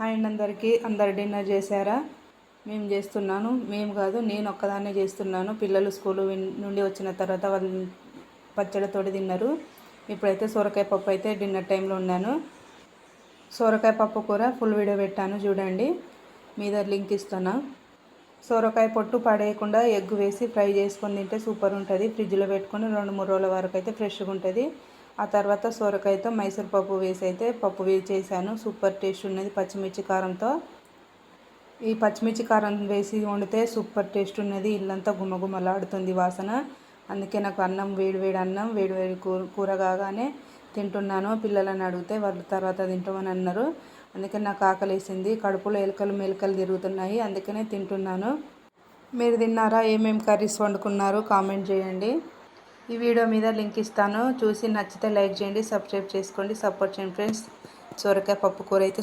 Hi అండి అందరికీ. అందరు డిన్నర్ చేశారా? మేము చేస్తున్నాను. మేము కాదు, నేను ఒక్కదాన్నే చేస్తున్నాను. పిల్లలు స్కూల్ నుండి వచ్చిన తర్వాత వాళ్ళు పచ్చడితోటి తిన్నారు. ఇప్పుడైతే సొరకాయ పప్పు అయితే డిన్నర్ టైంలో ఉన్నాను. సొరకాయ పప్పు కూర ఫుల్ వీడియో పెట్టాను చూడండి, మీద లింక్ ఇస్తాను. సొరకాయ పొట్టు పడేయకుండా ఎగ్ వేసి ఫ్రై చేసుకొని తింటే సూపర్ ఉంటుంది. ఫ్రిడ్జ్లో పెట్టుకొని 2-3 రోజుల వరకు అయితే ఫ్రెష్గా ఉంటుంది. ఆ తర్వాత సొరకాయతో మైసూర్ పప్పు వేసి అయితే పప్పు వేసి చేశాను. సూపర్ టేస్ట్ ఉన్నది పచ్చిమిర్చి కారంతో. ఈ పచ్చిమిర్చి కారం వేసి వండితే సూపర్ టేస్ట్ ఉన్నది. ఇల్లంతా గుమగుమలాడుతుంది వాసన. అందుకే నాకు అన్నం వేడి అన్నం వేడి కూర కాగానే తింటున్నాను. పిల్లలని అడిగితే వాళ్ళు తర్వాత తింటామని అన్నారు. అందుకే నాకు ఆకలేసింది. కడుపులో ఎలుకలు మెలకలు తిరుగుతున్నాయి. అందుకనే తింటున్నాను. మీరు తిన్నారా? ఏమేమి కర్రీస్ వండుకున్నారు కామెంట్ చేయండి. ఈ వీడియో మీద లింక్ ఇస్తాను, చూసి నచ్చితే లైక్ చేయండి, సబ్స్క్రైబ్ చేసుకోండి, సపోర్ట్ చేయండి ఫ్రెండ్స్. సొరకాయ పప్పు కూర అయితే